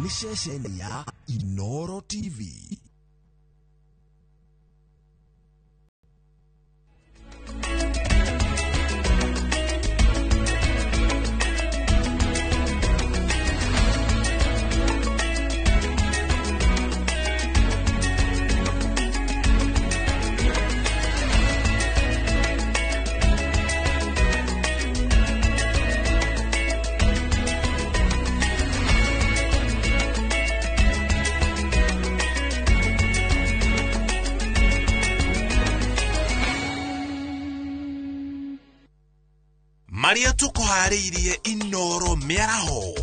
ni ceceni ya Inoro TV. Maria tuko haririe Inoro miaraho.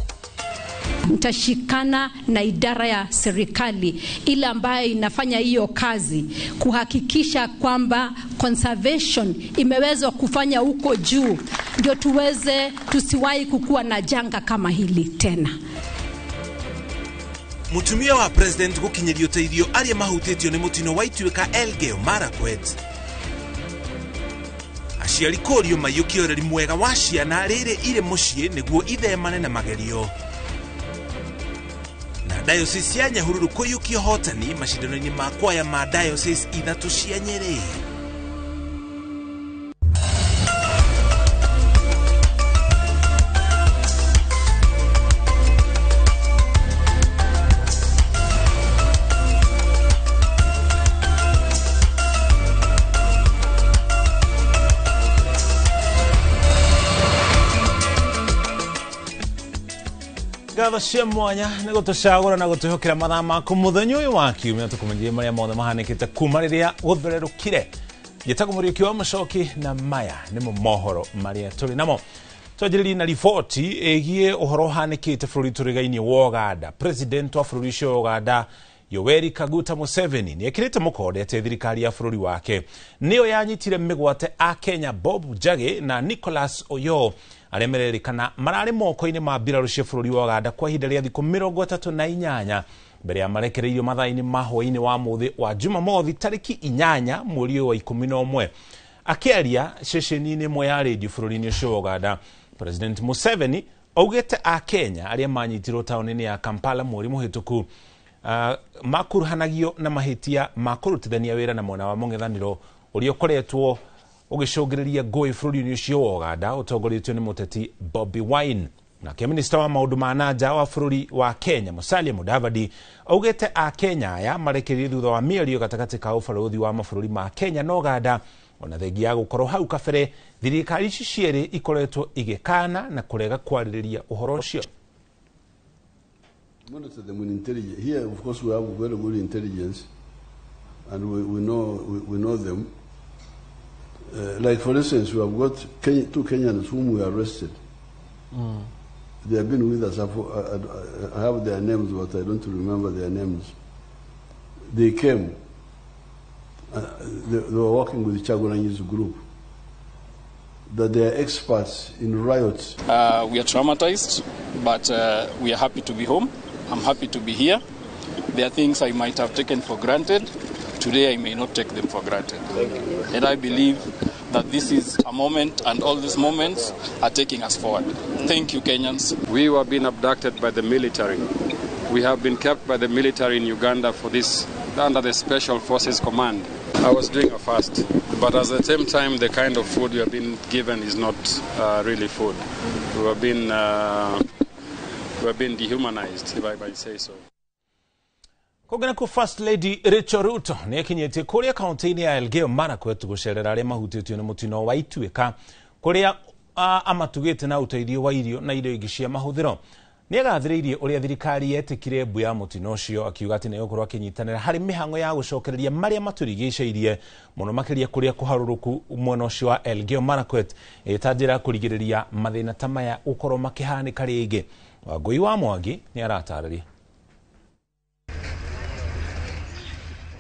Mtashikana na idara ya serikali ile ambayo inafanya hiyo kazi kuhakikisha kwamba conservation imewezwa kufanya huko juu, ndio tusiwahi kukua na janga kama hili tena. Mutumia wa president gukinyirio teithio aria mahutitio ni mutino wa Ituĩka Elgeyo Marakwet. Aciari korio mayuki oreri mwega wa ciana riri ire mucii niguo ithemane na magerio. Na diocese ya Nyahururu kuyukio hotani mashindano-ini ma kwaya ma diocese ithatu cia Nyeri. Gatho cia mwanya nĩ gũtũcagũra na gũtũhokera mathaa maku mũthenya ũyũ wa kiumia tũkũmenyithia marĩa mothe mahanĩkĩte kuma rĩrĩa gũthererũkire. Njĩtagwo Mũriũki wa Mũcoki na maya nĩmo mohoro marĩa tũrĩ namo. Twanjĩrĩrie na riboti ĩgiĩ ũhoro ũhanĩkĩte bũrũri tũrigainie wa Uganda. President wa bũrũri ũcio wa Uganda Yoweri Kaguta Museveni nĩekĩrĩte mũkonde atĩ thirikari ya bũrũri wake nĩyo yanyitire mĩgwate a Kenya Bob Njagi na Nicholas Oyoo arĩa mererĩkana mararĩ moko-inĩ ma mbirarũ cia bũrũri wa Uganda kwa ihinda rĩa thikũ 38 mbere ya marekereirio mathaa-inĩ ma hwaĩ-inĩ wa mũthĩ wa Jumamothi tarĩki 8 mweri wa 11. Akĩaria ceceni-inĩ ĩmwe ya radio bũrũri-inĩ ũcio wa Uganda, President Museveni augĩte a Kenya arĩa manyitirwo taũni-inĩ ya Kampala mweri mũhĩtũku makuruhanagio na mahĩtia ma kũrutithania wĩra na mwena wa mũng'ethanĩro ũrĩa ũkoretwo ũgĩcũngĩrĩria ngũĩ bũrũri-inĩ ũcio wa Uganda ũtongoretio nĩ mũteti Bobi Wine. Nake minista wa maũndũ ma nanja wa bũrũri wa Kenya Musalia Mudavadi augĩte a Kenya aya marekereirio thutha wa mĩario gatagatĩ ka ũbarũthi wa mabũrũri ma Kenya na Uganda ona thengia ya gũkorwo hau kabere thirikari ici cierĩ ikoretwo igĩkana na kũrega kwarĩrĩria ũhoro ũcio. Monitor them with intelligence. Here, of course, we have very good intelligence, and we know them. Like for instance, we have got two Kenyans whom we arrested. They have been with us. I have their names, but I don't remember their names. They came. They were working with Chagulanyi's group. That they are experts in riots. We are traumatized, but we are happy to be home. I'm happy to be here. There are things I might have taken for granted. Today I may not take them for granted. And I believe that this is a moment, and all these moments are taking us forward. Thank you, Kenyans. We were being abducted by the military. We have been kept by the military in Uganda for this, under the Special Forces Command. I was doing a fast, but at the same time, the kind of food we have been given is not really food. We have been dehumanized, if I might say so. Kogana ku First Lady Rachel Ruto nĩekinyĩtie kũrĩa kaunti-inĩ ya Elgeyo Marakwet gũcerera arĩa mahutĩtio nĩ mũtino wa Ituĩka kũrĩa amatugĩte na ũteithio wa irio na indo ingĩ cia mahũthĩro. Nĩagathĩrĩirie ũrĩa thirikari yetĩkire mbu ya mũtino ũcio akiuga atĩ nĩgũkorwo akĩnyitanĩra harĩ mĩhang'o ya gũcokereria marĩa matũrigicĩirie mũno makĩria kũrĩa kũharũrũku mwena ũcio wa Elgeyo Marakwet ta njĩra kũrigĩrĩria mathĩna ta maya gũkorwo makĩhanĩka rĩngĩ. Wangũi wa Mwangi nĩaratarĩria.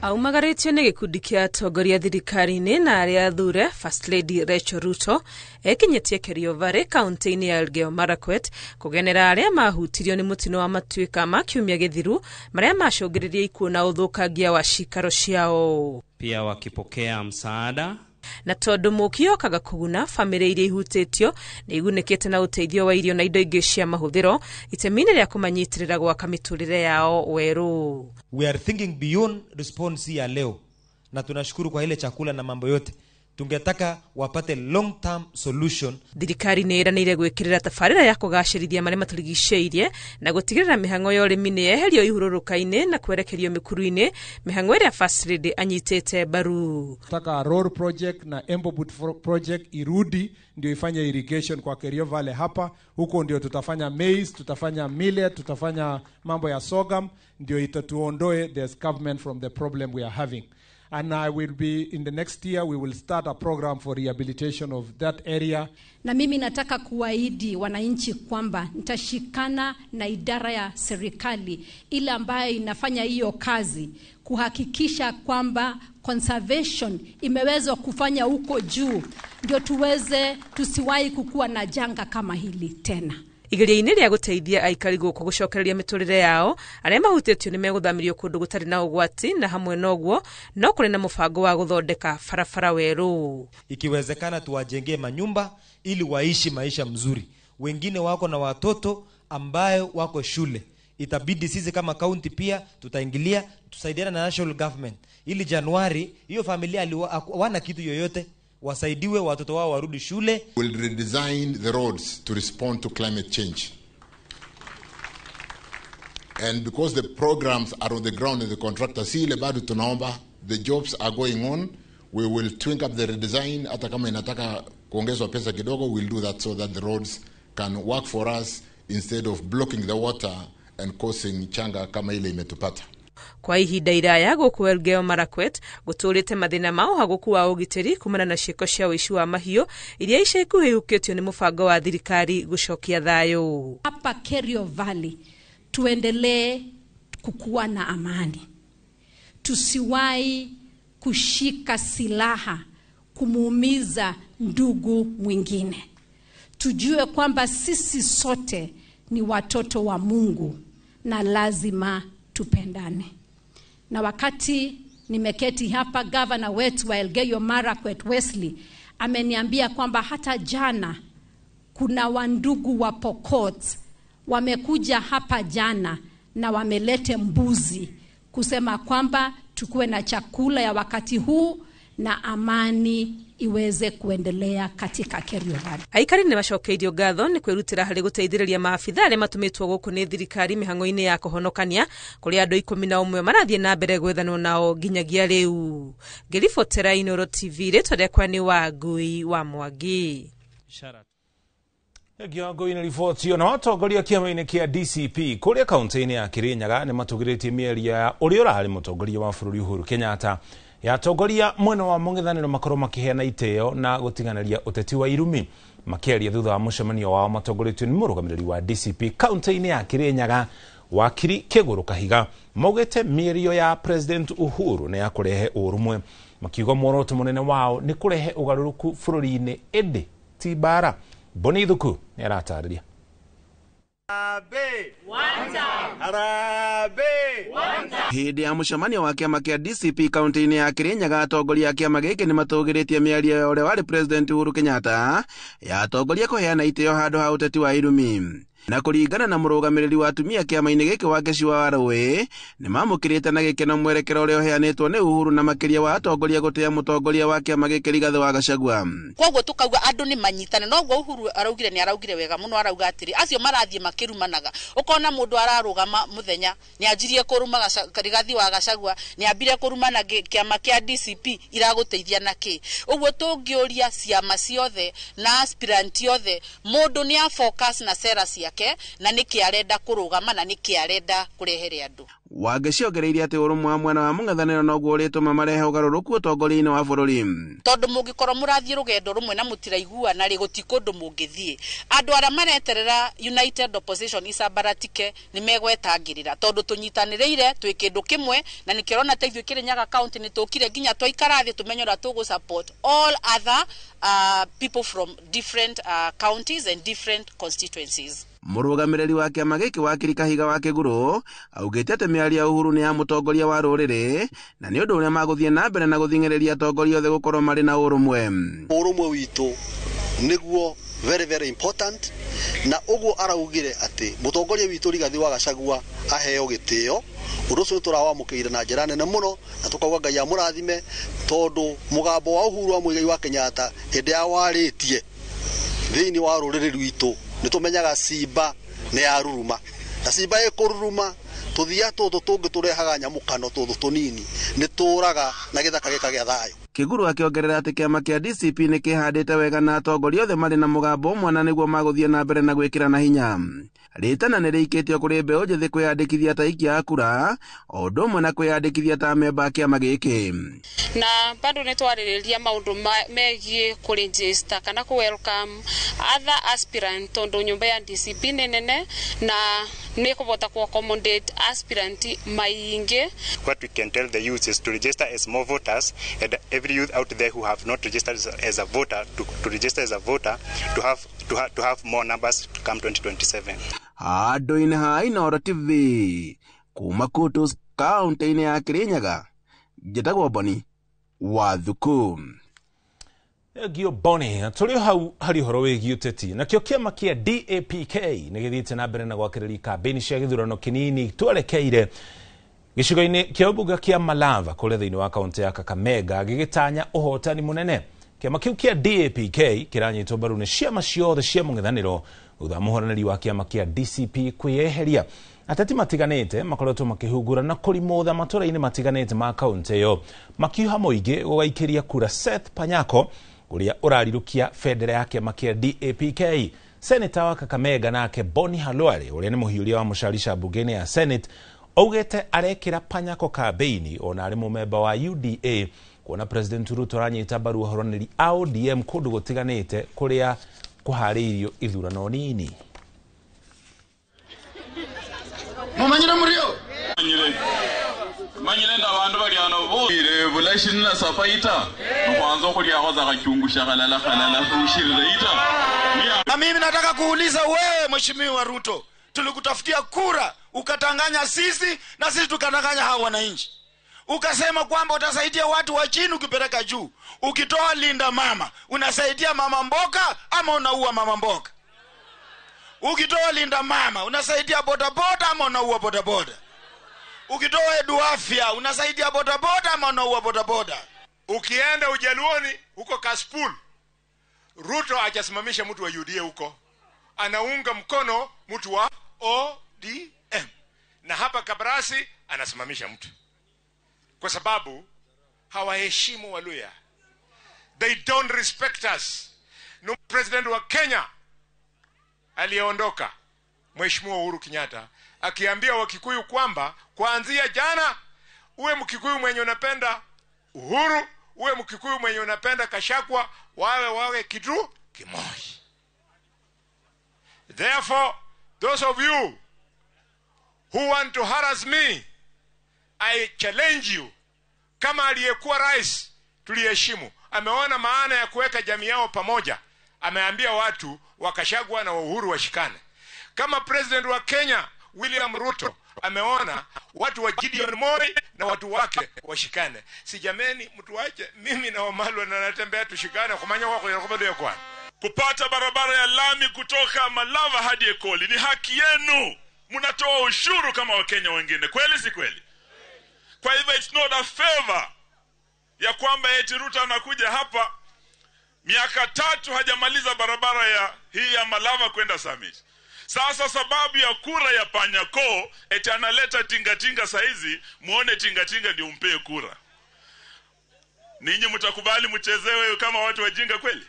Aumagaritio nĩ gĩkundi kĩa atongoria thirikari-inĩ na arĩa athure First Lady Rachel Ruto ekinyĩtie Kerio Valley kaunti-inĩ ya Elgeyo Marakwet kũgenera arĩa mahutirio nĩ mũtino wa Matuĩka ma kiumia gĩthiru marĩa macũngĩrĩirie ikuũ na ũthũkangia wa cikaro ciao. Pia wakipokea msaada na tondu mukio kaga kuguna family iria ihutitio ni igunekete na uteithio wa irio na indo ingi cia mahuthiro itemine ria kumanyitirira gwaka miturire yao weru. We are thinking beyond response ya leo, na tunashukuru kwa ile chakula na mambo yote. Tungetaka wapate long term solution. Thirikari ni iranire gwikirira tafarira ya kugacirithia maria maturigiceirie na gutigirira mihango ya urimi ni eherio ihururukaine na kwerekerio mikuruine mihango iria First Lady anyitete baru. Taka road project na Embobut project irudi ndio ifanye irrigation kwa Kerio Valley hapa. Huko ndio tutafanya maize, tutafanya millet, tutafanya mambo ya sorghum, ndio itatuondoe the government from the problem we are having. And I will be, in the next year, we will start a program for rehabilitation of that area. Na mimi nataka kuwaahidi wananchi kwamba nitashikana na idara ya serikali ile ambayo inafanya hiyo kazi kuhakikisha kwamba conservation imewezwa kufanya huko juu ndio tusiwahi kukua na janga kama hili tena. Igeria-ini ria guteithia aikari guku gucokereria miturire yao aria mahutitio ni meguthamirio kundu gutari na ugwati, na hamwe noguo no kuri na mubango wa guthondeka farafara weru. Ikiwezekana tuwajengee manyumba ili waishi maisha mzuri. Wengine wako na watoto ambayo wako shule. Itabidi sisi kama county pia tutaingilia, tusaidiana na national government ili Januari hiyo familia wana kitu yoyote wasaidiwe watoto wao warudi shule. We'll redesign the roads to respond to climate change. And because the programs are on the ground in the contractor, si ile bado tunaomba, the jobs are going on, we will twink up the redesign. Hata kama inataka kuongezwa pesa kidogo, we'll do that so that the roads can work for us instead of blocking the water and causing changa kama ile imetupata. Kwa ihinda iraya guku Elgeyo Marakwet guturite mathina mao haguku wa ugitiri kumana na ciiko cia uici wa mahio iria ica ikuhi hukitio ni mubango wa thirikari gucokia thayo. Hapa Kerio Valley tuendelee kukua na amani. Tusiwahi kushika silaha kumuumiza ndugu mwingine. Tujue kwamba sisi sote ni watoto wa Mungu na lazima tupendane. Na wakati nimeketi hapa, governor wetu wa Elgeyo Marakwet Wesley ameniambia kwamba hata jana kuna wandugu wa Pokot wamekuja hapa jana na wamelete mbuzi kusema kwamba tukue na chakula ya wakati huu na amani iweze kuendelea katika Kerio Valley. Aikari ni macokeirio ngatho ni kwirutira hari guteithiriria maafitha aria matumitwo guku ni thirikari mihango-ini ya kuhonokania kuri andu 11 marathie na mbere gwethanwo nao nginyagia riu. Ngiribotera Inooro TV ritwa riakwa ni Wangui wa Mwangi. Giongo ina riboti na watongoria kiama-ini kia DCP kuria kaunti-ini ya Kirinyaga ni matugiritie mieria ya uria urari mutongoria wa bururi Uhuru Kenyatta ya tongoria mwena wa mung'ethaniro makoro makiheana iteo na gutinganiria uteti wa irumi makiaria thutha wa mucemanio wao matongoretio ni murugamiriri wa DCP kaunti-ini ya Kirinyaga Wakiri Kiguru Kahiga maugite mierio ya President Uhuru ni ya kurehe urumwe makiuga muoroto munene wao ni kurehe ugaruruku bururi-ini indi ti bara. Boni Thuku ni aratariria. Hindi ya mucemanio wa kiama kia DCP kaunti-ini ya Kirinyaga atongoria kiama giki ni matugiritie miario ya uria wari President Uhuru Kenyatta ya atongoria kuheana iteo handu ha uteti wa irumi. Na kuringana na murugamiriri wa atumia kiama-ini giki wa Giciwa wa Rũĩ ni mamukirite na gikeno mwerekero uria uheanitwo ni Uhuru na makiria wa atongoria gutia mutongoria wa kiama giki Rigathi wa Gachagua. Koguo tukauga andu ni manyitane noguo Uhuru araugire ni araugire wega muno arauga atiri acio marathie makirumanaga ukona mundu ararugama muthenya ni anjirie kuruma Rigathi wa Gachagua ni ambire kurumana kiama kia DCP iraguteithia naki uguo tungiuria ciama ciothe na aspirant yothe mundu ni a focus na sera cia na niki arenda kurugama na niki arenda kurehere andu. Wageciongereirie ati urumwe wa mwena wa mung'ethaniro noguo urituma marehe ugaruruku utongoria-ini wa bururi. Tondu mungikorwo murathie rugendo rumwe na mutiraiguana ri gutikundu mungithie andu aria mareterera United Opposition isabaratike ni megwetangirira tondu tunyitanireire twi kindu kimwe na nikirona teithio Kirinyaga county ni tukire nginya twaikarathie tumenyora tugu support all other people from different counties and different constituencies. Murugamiriri wa kiama giki Wakiri Kahiga wa Kiguru augite ati miaria Uhuru ni ya mutongoria wa ruriri na ni undu uria maguthie na mbere na guthingereria atongoria othe gukorwo mari na urumwe. Urumwe witu niguo very important, na uguo araugire ati mutongoria witu Rigathi wa Gachagua aheo gitio. Undu ucio turawamukire na njira nene muno, na tukauga Ngai amurathime tondu mugambo wa Uhuru wa Muigai wa Kenyatta hindi ya waritie thiini wa ruriri rwitu nitumenyaga Simba ni yaruruma, na Simba ikururuma tuthia tuthu tungi turehaga nyamukano tuthu tunini nituraga na githaka gika gia thayo. Kiguru akiongerera ati kiama kia DCP ni kihandite wega na atongoria othe mari na mugambo umwe na niguo maguthie na mbere na gwikira na hinya. Ritana ni riikitio kuri mbeũ njithi kwiyandikithia ta ikia akura o ũndũ ũmwe na kwiyandikithia ta memba kiama giki. Na bado nitwaririria maundu megie ku register kana ku welcome other aspirant tondu nyumba ya DCP nene na ni kubota ku accommodate aspirant maingi. What we can tell the youth is to register as more voters, and every youth out there who have not registered as a voter to register as a voter to have more numbers to come 2027. Handu-ini ha Inooro TV kuma Kutus kaunti-ini ya Kirinyaga, njĩtagwo Boni Wathuku. Gio Boni, tũrĩ hau harĩ ũhoro wĩgiĩ ũteti. Nakĩo kĩama kĩa DAPK nĩ gĩthiĩte na mbere na gwakĩrĩria kambĩini cia gĩthurano kĩnini twerekeire gĩcigo-inĩ kĩa ũmbunge kĩa Malava kũrĩa thĩinĩ wa kaunti ya Kakamega gĩgĩtanya ũhotani mũnene. Kĩama kĩu kĩa DAPK kĩranyitwo mbaru nĩ ciama ciothe cia mũng'ethanĩro thutha mũhũranĩri wa kĩama kĩa DCP kwĩyeheria. Ateti matiganĩte makoretwo makĩhungura na kũrimũtha matũra-inĩ matiganĩte ma kaunti ĩyo makiuha mũingĩ gũgaikĩria kura Seth Panyako ũrĩa ũrarirũkia bendera ya kĩama kĩa DAPK. Seneta wa Kakamega nake Boni Halwale ũrĩa nĩ mũhiũria wa mũcarica mbunge-inĩ ya Senate augĩte arekĩra Panyako kambĩini ona arĩ mũmemba wa UDA kuona President Ruto aranyita mbaru ahũranĩri a ODM kũndũ gũtiganĩte kũrĩa kuharĩirio ithurano nini. Mumanyire murio manyire ndabantu bali ano bobire bulashini na sapaita mwanzo kulia hoza kachungusha kalala kushirira ita. Na mimi nataka kuuliza wewe Mheshimiwa Ruto, tulikutafutia kura ukatanganya sisi na sisi tukatanganya hawa wananchi. Ukasema kwamba utasaidia watu wa chini ukipeleka juu. Ukitoa Linda Mama, unasaidia mama mboga ama unaua mama mboga? Ukitoa Linda Mama, unasaidia bodaboda ama unaua bodaboda? Ukitoa Edu Afya, unasaidia bodaboda ama unaua bodaboda? Ukienda Ujaluoni huko Kaspul, Ruto hajasimamisha mtu wa UDA huko. Anaunga mkono mtu wa ODM. Na hapa Kabarasi anasimamisha mtu. Kwa sababu hawaheshimu Waluya. They don't respect us. No president wa Kenya aliyeondoka Mheshimiwa Uhuru Kenyatta akiambia Wakikuyu kwamba kuanzia jana uwe Mkikuyu mwenye unapenda Uhuru, uwe Mkikuyu mwenye unapenda Gachagua, wawe kitu kimoja. Therefore, those of you who want to harass me, I challenge you. Kama aliyekuwa rais tuliheshimu, ameona maana ya kuweka jamii yao pamoja, ameambia watu wa Gachagua na Uhuru washikane. Kama president wa Kenya William Ruto ameona watu wa Gideon Moi na watu wake washikane. Si jameni mtu wache mimi na Wamalwa na natembea tushikane kumanya wako ya kubado kwa. Kupata barabara ya lami kutoka Malava hadi Ekoli ni haki yenu. Mnatoa ushuru kama Wakenya wengine. Kweli si kweli? Kwa hivyo it's not a favor ya kwamba eti Ruto anakuja hapa miaka 3 hajamaliza barabara hii ya Malava kwenda Summit. Sasa sababu ya kura ya Panyako eti analeta tingatinga saizi, muone tingatinga ndio umpee kura. Ninyi mtakubali mchezewe kama watu wajinga kweli?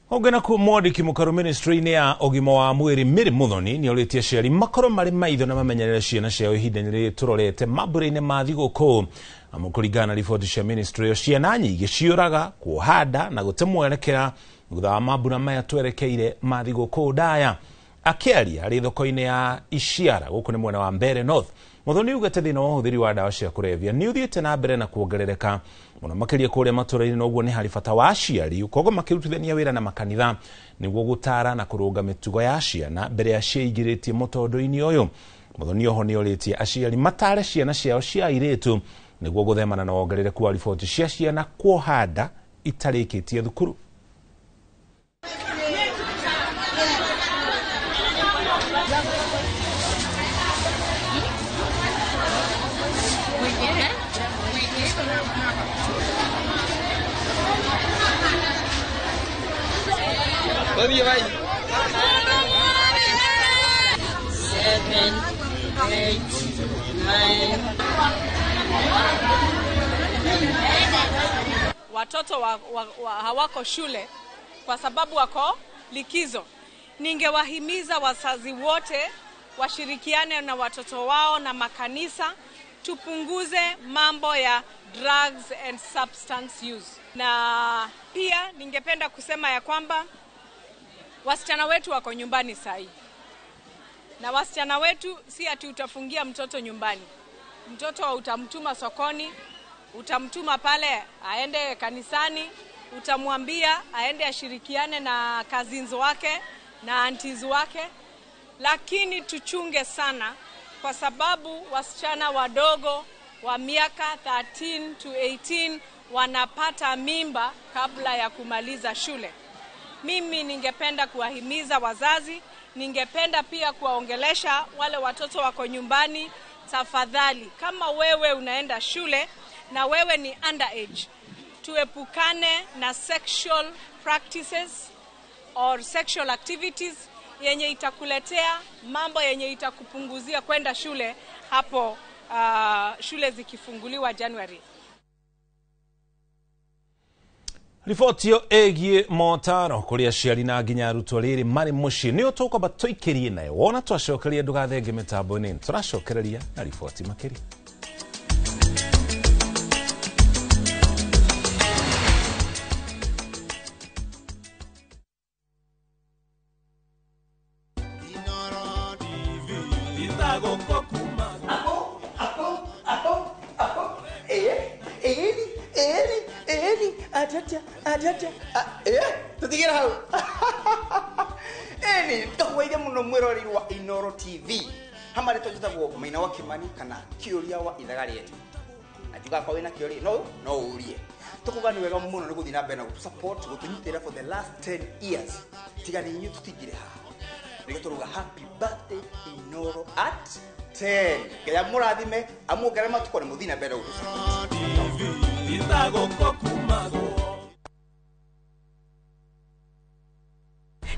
Ogena ku Mwandiki Mũkaru ministry-inĩ ya ũgima wa mwĩrĩ Mary Muthoni nĩ ũrĩtie aciari makorwo marĩ maitho na mamenyerere ciana ciao ihinda-inĩ rĩrĩ tũrorete mambũra-inĩ ma thigũkũ. Kũringana na riboti cia ministry, ciana nyingĩ ciũraga kuohanda na gũte mwerekera thutha wa mambũra maya twerekeire ma thigũkũ ndaya. Akĩaria arĩ thoko-inĩ ya Iciara gũkũ nĩ mwena wa Mbeere North, Muthoni augĩte thĩna wa ũhũthĩri wa ndawa cia kũrebia nĩ ũthiĩte na mbere na kuongerereka mũno makĩria kũrĩa matũra-inĩ, na ũguo nĩ harĩ bata wa aciari koguo makĩrutithania wĩra na makanitha nĩguo gũtara na kũrũnga mĩtugo ya ciana mbere ya ciĩingĩrĩtie mũtondũ-inĩ ũyũ. Muthoni oho nioritie aciari matare ciana ciao cia airitu niguo guthemana na wongerereku wa riboti cia ciana kuohanda itarikitie thukuru. Watoto hawako shule kwa sababu wako likizo. Ningewahimiza wazazi wote washirikiane na watoto wao na makanisa, tupunguze mambo ya drugs and substance use. Na pia ningependa kusema ya kwamba wasichana wetu wako nyumbani sahi. Na wasichana wetu si ati utafungia mtoto nyumbani. Mtoto utamtuma sokoni, utamtuma pale aende kanisani, utamwambia aende ashirikiane na cousins wake na aunties wake. Lakini tuchunge sana kwa sababu wasichana wadogo wa miaka 13 to 18 wanapata mimba kabla ya kumaliza shule. Mimi ningependa kuwahimiza wazazi, ningependa pia kuwaongelesha wale watoto wako nyumbani, tafadhali kama wewe unaenda shule na wewe ni underage, tuepukane na sexual practices or sexual activities yenye itakuletea mambo yenye itakupunguzia kwenda shule hapo shule zikifunguliwa January. Riboti yo egie motaro kuria ciari na nginya arutwo riri mari muci ni utukwamba tuikirie nayo wona twacokeria ndugathenge mitambo-ini turacokereria na riboti makiria. Tutigira hau. Tokwaire muno mwirori wa Inoro TV. Hamare tojitagwo Maina wa Kimani kana Kiuria wa Ithagari yetu. Ajuga kwa wina Kiuria no urie. Tukuga ni wega muno niguthi na mbere na support gutunyitira for the last 10 years. Tigani nyu tutigire ha. Nige turuga happy birthday Inoro at 10. Kaya murathime amugere matukore muthi na mbere gusupport. Itago kokumago.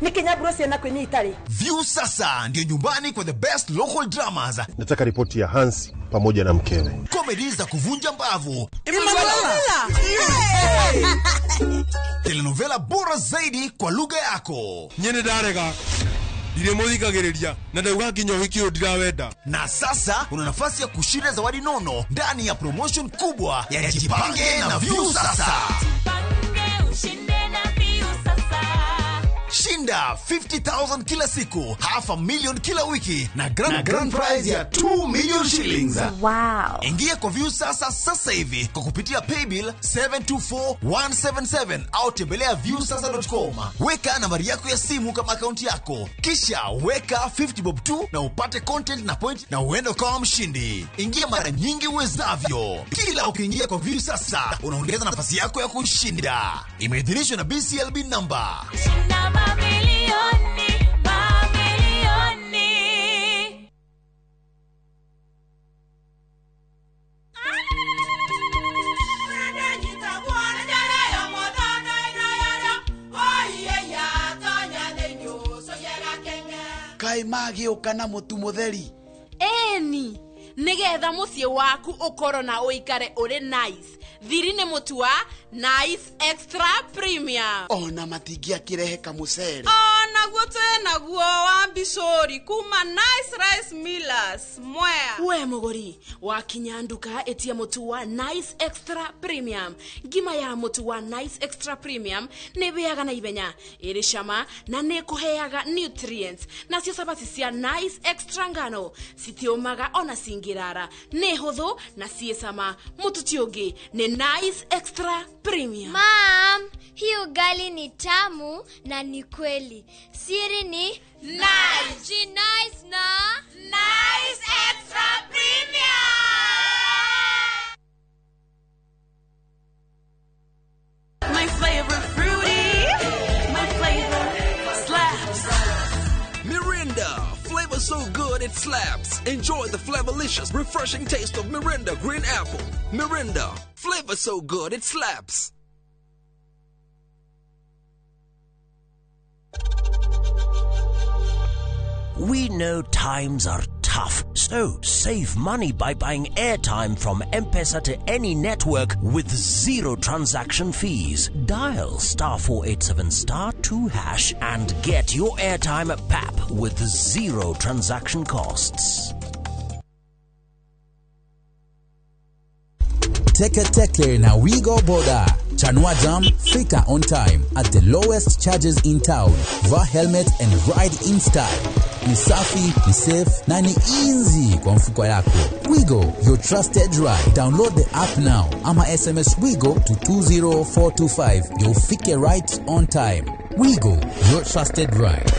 Ni Kenya Bros na kwenye Itali. View sasa ndio nyumbani kwa the best local dramas. Nataka ripoti ya Hansi pamoja na mkewe. Comedy za kuvunja mbavu. Telenovela bora zaidi kwa lugha yako. Nyene darega. Dire muthikagiriria na ndauga nginya wiki ndirawenda. Na sasa una nafasi ya kushinda zawadi nono ndani ya promotion kubwa ya Jipange na View sasa. Shinda 50,000 kila siku, $500,000 kila wiki na grand prize ya 2 million shillings. Wow. Ingia kwa View sasa hivi kwa kupitia paybill 724177 au tembelea viewsasa.com. Weka nambari yako ya simu kama akaunti yako, kisha weka 50 bob tu na upate content na point na uende kama mshindi. Ingia mara nyingi uwezavyo. Kila ukiingia kwa View sasa unaongeza nafasi yako ya kushinda. Imeidhinishwa na BCLB number. Kai magioka na mutu mutheri. Eni nigetha mucie waku ukoro na uikare uri nice. Thiri ni mutu wa Nice Extra Premium. Ona matingia kirehe kamucere. Ona gutena guo wa Bishori kuma Nice Rice Millers Mwea. We mugori wakinya nduka etia mutu wa Nice Extra Premium. Ngima ya mutu wa Nice Extra Premium ne beaga na ibenya iri shama na ne kuheaga nutrients. Na cio sabati cia Nice Extra ngano sitiomaga ona singirara ne hotho na siesama mutu tiongi ne Nice Extra Premium. Mom, hii ugali ni tamu na ni kweli. Siri ni nice. Nice na Nice Mirinda, flavor so good it slaps. Enjoy the flavorlicious, refreshing taste of Mirinda Green Apple. Mirinda, flavor so good it slaps. We know times are tough, so save money by buying airtime from M-Pesa to any network with zero transaction fees. Dial *487*2# and get your airtime PAP with zero transaction costs. Teke na Wigo Boda. Chanua Jam, fika on time at the lowest charges in town. Vaa helmet and ride in style. Ni safi, ni safe, na ni easy kwa mfuko yako. Wigo, your trusted ride. Download the app now. Ama SMS Wigo to 20425. You'll fike right on time. Wigo, your trusted ride.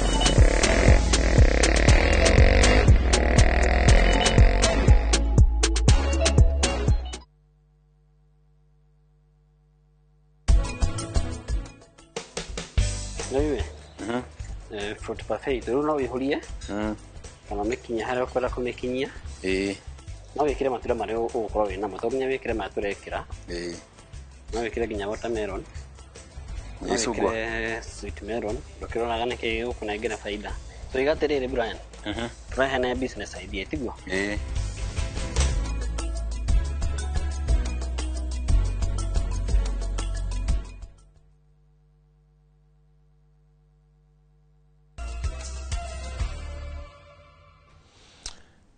Fruit buffet tu no wihurie kana mekinya hara ukora kumekinyia no wikire matunda mari ukoro wina mato nya wikire maturekira no wikire ginya watermelon wikire sweet melon dokiro na gane ke ukuna igena faida so igaterere Brian Brian na business idea tiguo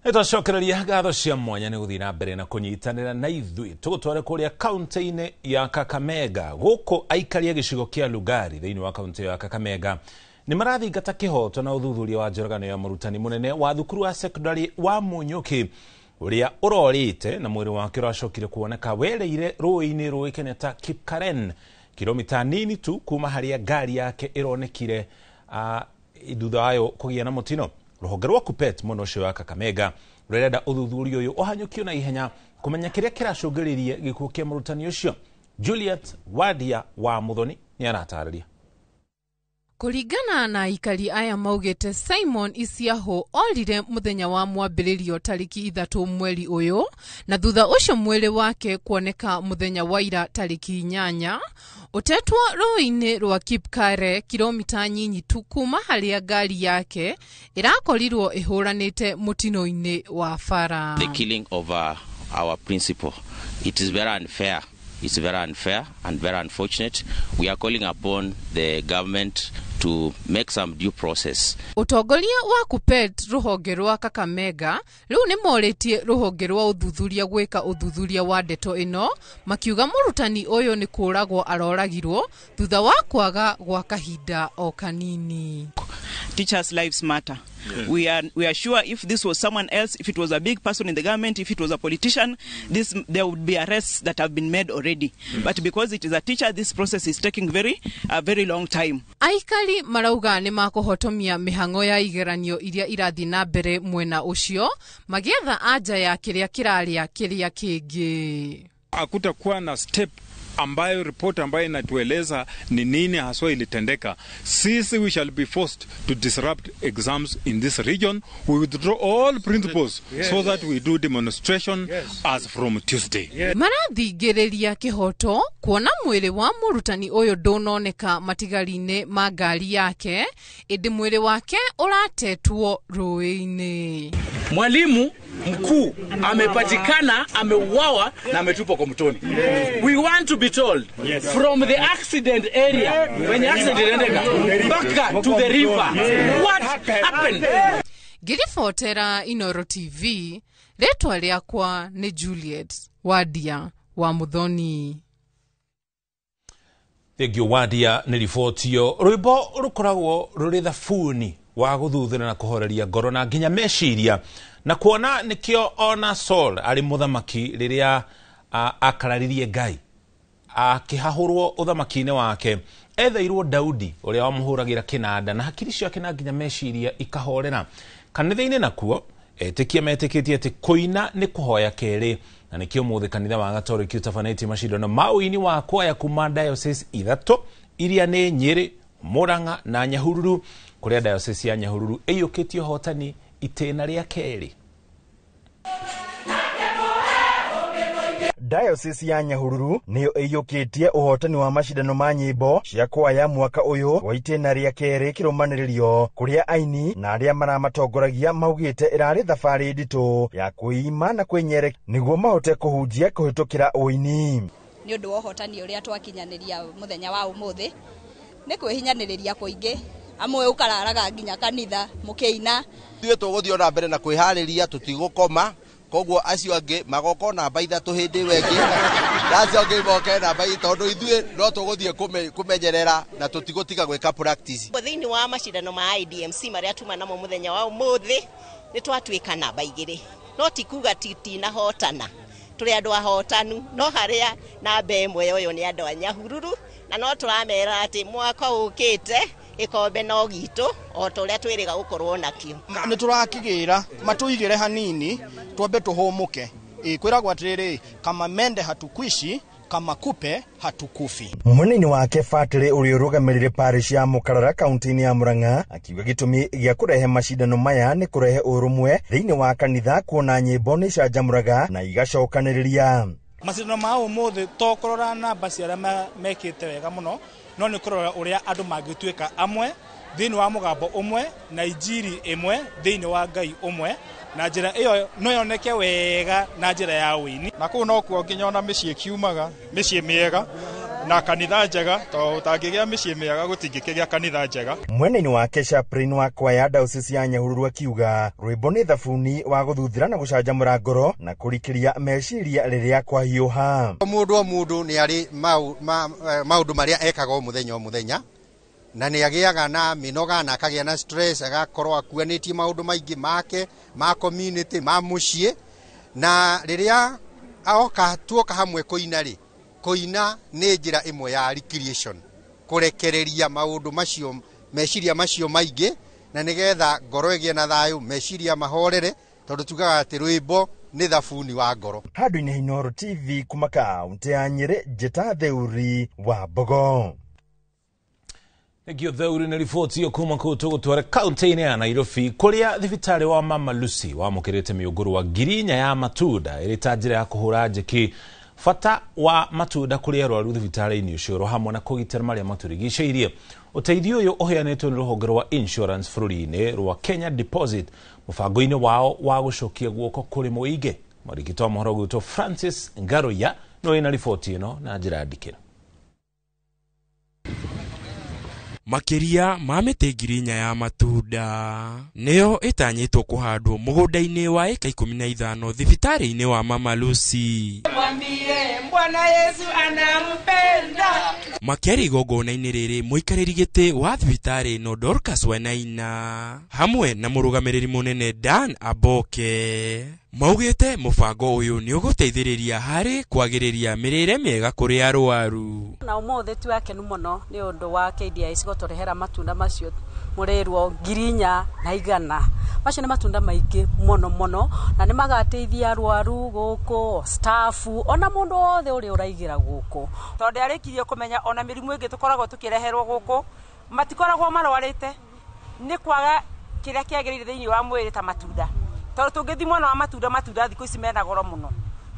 Etocokereria ngatho cia mwanya ni guthii na mbere na kunyitanira na ithui tugutware kuria kaunti-ini ya Kakamega guku aikaria gicigo kia Lugari thiini wa kaunti ya Kakamega ni marathingata kihoto na uthuthuria wa njoragano ya murutani munene wa thukuru wa secondary wa Munyuki uria urorite na mwiri wake uracokire kuoneka wereire ruini ruikene ta Kipkaren kilomita nini tu kuma haria gari yake ironekire thutha wayo kugia na mutino. Ruhonge rwa KUPPET muno cio wa Kakamega rurenda uthuthuria uyu uhanyukio na ihenya kumenya kiria kiracungiririe gikuo kia murutani ucio. Juliet Wadia wa Muthoni ni aratariria. Kuringana na ikari aya maugite Simon Isiaho orire muthenya wa mwambiririo tariki 3 mweri uyu na thutha ucio mwiri wake kuoneka muthenya wa ira tariki 8 utetwa ruini rwa Kipkare kilomita nyinyi tu kuma haria gari yake irakorirwo ihuranite mutino-ini wa bara. The killing of our principal, it is very unfair. It's very unfair and very unfortunate. We are calling upon the government to make some due process. Utongoria wa KUPPET ruhonge rwa Kakamega riu ni moritie ruhonge rwa uthuthuria gwika uthuthuria wa ndeto ino makiuga murutani uyu ni kuragwo aroragirwo thutha wa kwaga gwa kahinda o kanini. Teachers' lives matter. Yeah. We are sure if this was someone else, if it was a big person in the government, if it was a politician, there would be arrests that have been made already. But because it is a teacher, this process is taking a very long time. Aikari marauga ni makuhotomia mihango ya igeranio iria irathi na mbere mwena ucio magietha anja ya kiria kiraria kiria kingi. Hakutakuwa na step ambayo report ambayo inatueleza ni nini haswa ilitendeka. Sisi we shall be forced to disrupt exams in this region. We withdraw all principles so that we do demonstration as from Tuesday. Marathingiriria kihoto kuona mwiri wa murutani uyu ndunoneka matigari-ini ma ngari yake indi mwiri wake uratetwo ruini. Mwalimu mkuu amepatikana ameuawa na ametupwa kwa mtoni. We want to be told from the accident area when the accident ended back to the river what happened. Girifotera Inoro TV retwa riakwa ni Juliet Wadia wa Muthoni. Thegio Wadia ni ribotio rwimbo rukoragwo ruri thabuni wa guthuthira na kuhoreria ngoro na nginya meciria na kuona nikio ona Saul ari muthamaki riria akararirie Ngai akihahurwo uthamaki-ini wake etheirwo Daudi uria wamuhuragira kinanda na hakiri ciake na nginya meciria ikahorera. Kanitha-ini nakuo etikia metikitie ati kuina ni kuhoya keri na nikio muthe kanitha wa Gatoreki utafanĩtie macindano mauini wa kwaya kuma diocese 3 iria ni Nyeri, Murang'a na Nyahururu kuria diocese ya Nyahururu iyukitie hotani itena ria keri. Diocese ya Nyahururu niyo iyukitie uhotani wa mashidano ma nyimbo cia kwaya mwaka uyu wa itena ria keri kirumaniririo kuria aini na aria maramatongoragia maugite irari thabari nditu ya kuima na kwenyere niguo mahote kuhunjia kuhitukira uini. Ni undu wa uhotani uria twakinyaniria muthenya wa umuthi ni kwihinyaniria kuingi amwe ukararaga nginya kanitha mukiina thie tuguthio na mbere na kwihariria tutigukoma koguo acio angi magoko na mba ithatu hindi wengi acio angi moke na mba tondu ithue no tuguthie kumenyerera na tutigutiga gwika practice thiini wa mashidano ma IDMC maria tuma namo muthenya wa umuthi ni twatwika na mba igiri no tikuga titina hotana turi andu ahotanu no haria na mba imwe yoyo ni andu a Nyahururu na no turamera ati mwaka ukite ikombe no gitu o turia twiriga gukorwo nakio ni turakigira matuigire hanini twambe tuhumuke kwiragwo atiriri kama mende hatukwishi kama kupe hatukufi. Munini wake Fatire uri urugamirire parish ya Mukarara kaunti-ini ya Murang'a akiuga gitumi gia kurehe mashidano maya ni kurehe urumwe thiini wa kanitha kuona nyimbo ni canjamuraga na igacokaniriria. Mashidano ma umuthi tokorora namba cia aria mekite wega muno no ni kurora uria andu mangituika amwe thiini wa mugambo umwe na injiri imwe thiini wa Ngai umwe na njira iyo no yoneke wega na njira ya wini na ku no kuo nginya ona micii kiumaga micii miega na kanitha njega to utangigia micii miega gutingikigia kanitha njega. Mweneni wake chaplain wa kwaya diocese ya Nyahururu akiuga rwimbo ni thabuni wa guthuthira na gucanjamura ngoro na kurikiria meciria riria kwa hiuha. Mundu ni ari maundu maria ekaga muthenya na ni agiaga na minoga na akagia na stress agakorwo akuanitie maundu maingi make ma community ma mucie na riria aoka tuoka hamwe koina ni njira imwe ya recreation kurekereria maundu macio meciria macio maingi na nigetha ngoro igie na thayu meciria mahorere tondu tugaga ati rwimbo ni thabuni wa ngoro. Handu-ini Inooro TV kuma kaunti ya Nyeri, Njeta Theuri wa Mbogo. Nigio Theuri na ripoti yo kuma kutwara kaunti-ini ya Nairobi kuria thibitari wa Mama Lucy wamukirite miuguru wa girinya ya matunda iritanjira ya kuhura njeki fata wa matunda kuria rwaru thibitari-ini ucio hamwe na kugitira maria maturigiceirie. Uteithio uyu uheanitwo ni ruhonge rwa insurance bururi-ini rwa Kenya Deposit mubango-ini wao wa gucokia guoko kuri muingi. Marigito mohoro gwitwo Francis Ngaruya no ina ripoti ino na njira ndikira. Makiria ma miti girinya ya matunda niyo itanyitwo kuhandwo mugunda-ini wa eka 15 thibitari-ini wa Mama Lucy. Mwambie Bwana Yesu anampenda. Makiari igongona-ini riri muikariri giti wa thibitari no Dorcas Wenaina hamwe na murugamiriri munene Dan Aboke maugite mubango uyu ni uguteithiriria hari kwagiriria mirire miega kuri arwaru. Na umuthi tu yake ni muno ni undu wa KDIC gotorehera matunda macio murirwo girinya na igana macio ni matunda maingi muno na ni magateithia arwaru guku staffu ona mundu wothe uri uraigira guku tondu arikirie kumenya ona mirimu ingi tukoragwo tukireherwo guku matikoragwo marwarite ni kwaga kiria kiagirire thiini wa mwiri ta matunda tondu tungithimwo na matunda thiku ici mena goro muno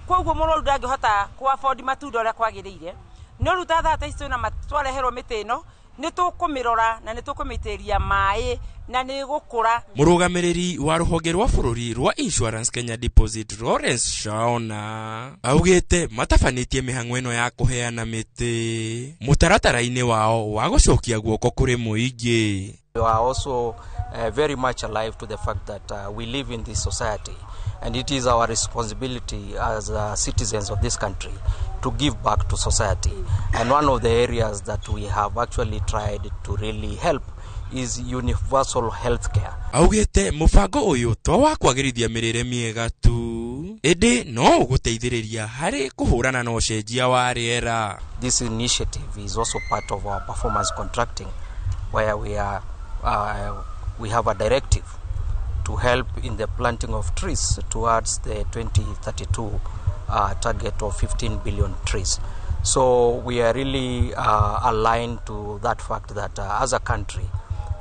koguo muroru ndangihota ku afford matunda uria kwagirire no ruta thata ici na matwareherwo miti ino ni tukumirora na ni tukumiteria mai na ni gukura. Murugamiriri wa ruhonge rwa bururi rwa Insurance Kenya Deposit Lawrence Shauna augite matafanitie mihang'o ino ya kuheana miti mutaratara-ini wao wa gucokia guoko kuri muingi. We are also very much alive to the fact that we live in this society and it is our responsibility as citizens of this country to give back to society. And one of the areas that we have actually tried to really help is universal health care. Augite mubango uyu to wa kwagirithia mirire miega tu indi no uguteithiriria hari kuhurana na ucenjia wa riera. This initiative is also part of our performance contracting where we have a directive to help in the planting of trees towards the 2032 target of 15 billion trees. So we are really aligned to that fact that as a country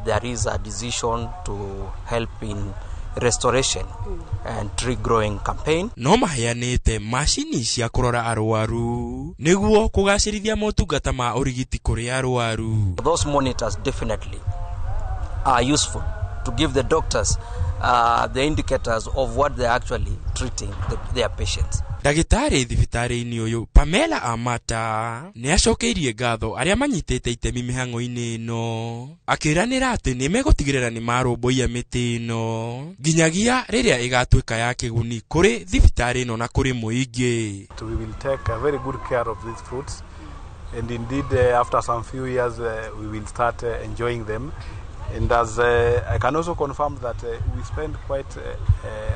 there is a decision to help in restoration and tree growing campaign. No maheanite mashini cia kurora arwaru niguo kugacirithia motungata ma urigiti kuri arwaru. Those monitors definitely are useful to give the doctors the indicators of what they're actually treating their patients. Dagitari thibitari-ini uyu Pamela Amata ni acokeirie ngatho aria manyitite itemi mihango-ini ino akiranira ati ni megutigirira ni marumbuia miti ino nginyagia riria igatuika ya kiguni kuri thibitari ino na kuri muingi. We will take a very good care of these fruits, and indeed after some few years we will start enjoying them. And as I can also confirm that we spend quite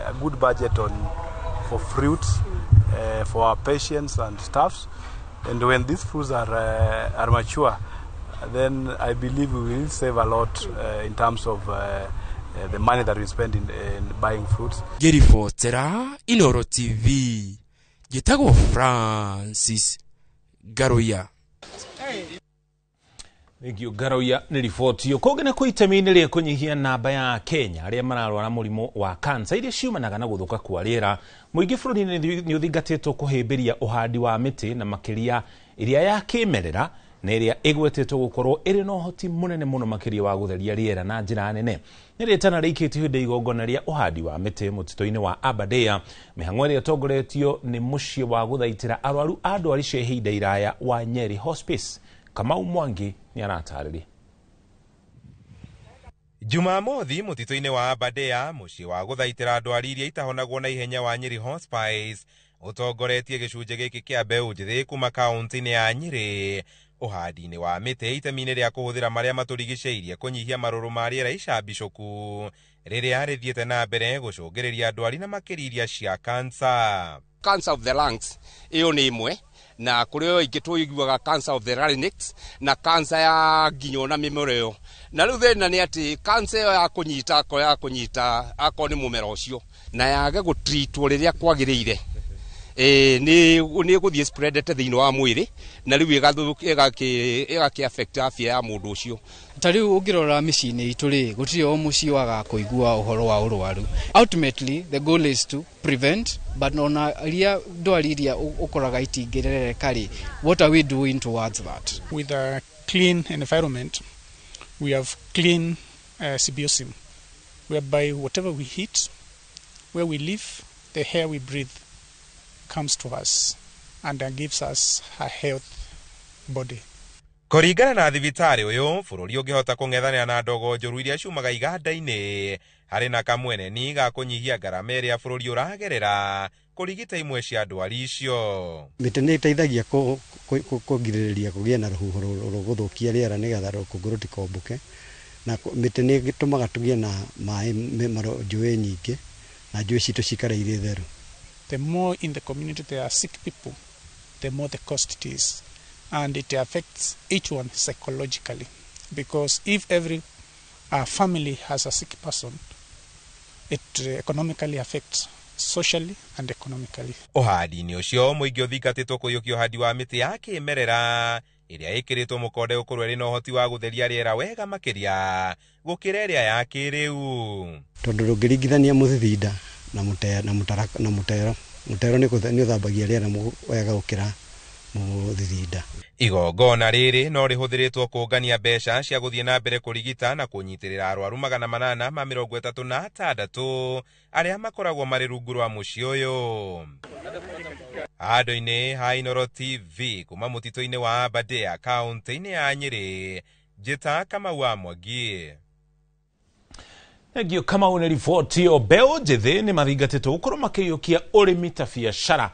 a good budget for fruits for our patients and staffs, and when these fruits are mature, then I believe we will save a lot in terms of the money that we spend in buying fruits. Gerifotera Inoro TV Gitago Francis Garoya. Nigio Garoya ni ripoti yo kogena ko itemini ria kunyihia namba ya Kenya aria mararwara murimu wa cancer iria ciumanaga na guthuka kwa riera. Muingi bururi ni uthingatitwo kuhimbiria uhandi wa miti na makiria iria ya kimerera na iria igwetetwo gukorwo iri no hoti munene muno makiria wa gutheria riera na njira nene. Ni ritana rikiti hinde igongona ria uhandi wa miti mutito-ini wa Aberdare mihango iria tongoretio ni mucie wa guthaitira arwaru andwari cia ihinda iraya wa Nyeri Hospice. Kamau Mwangi ni anatarĩria. Jumamothi mutito-ini wa Aberdare mucie wa guthaitira ndwari iria itahonagwo na ihenya wa Nyeri Hospice utongoretie gicunje giki kia mbeu njithi kuma kaunti-ini ya Nyeri uhandi-ini wa miti itemini ria kuhuthira maria maturigiceirie kunyihia maruru ma riera icambicuku riria rithiete na mbere gucungiriria ndwari na makiriria cia cancer. Cancer of the lungs iyo ni imwe na kurio ingituiguaga cancer of the larynx na cancer ya nginyo na mimero na riu thina ni ati cancer ya kunyita ako ni mumero ucio na yage gutreatwo riria kwagiriire ni guthie spreadete thiini wa mwiri na riu igaki affect afya ya mundu ucio. Tariu ungirora micini ituri gutiri o muci waga kuigua uhoro wa urwaru. Ultimately the goal is to prevent, but ona ria ndwari iria ukoraga itingirere kari, what are we doing towards that? With a clean environment, we have clean symbiosis, whereby whatever we eat, where we live, the air we breathe comes to us and gives us a health body. Kuringana na thibitari uyu bururi ungihota kung'ethanira na ndogo njuru iria ciumaga iganda-ini hari na kamwene ni ga kunyihia ngarama iria bururi uragerera kurigita imwe cia ndwari icio. Miti ni iteithagia kugiririria kugia na ruhuho ruguthukia riera nigetha rukungu rutikombuke, na miti ni gitumaga tugie na mai njui nyingi na njui citu cikare iri theru. The more in the community there are sick people, the more the cost it is. And it affects each one psychologically, because if every family has a sick person, it economically affects socially and economically. Uhandi-ini ucio muingi uthingatitwo kuyukia uhandi wa miti ya kimerera iria ikiritwo mukonde ukorwo iri na uhoti wa gutheria riera wega makiria gukira iria ya kiriu. Tondu ndungiringithania muthithinda na mutero ni uthambagia riera wega gukira muthithinda. Igongona riri no rihuthiritwo kungania mbeca cia guthie na mbere kurigita na kunyitirira arwaru 836 aria makoragwo mari rungu rwa mucie uyu. Ando-ini ha Inoro TV kuma mutito-ini wa Aberdare kaunti-ini ya Nyeri Njita Kamau wa Mwangi. Egio Kamau ni ripoti o mbeu njithi ni mathingatitwo gukorwo makiyukia urimi ta biashara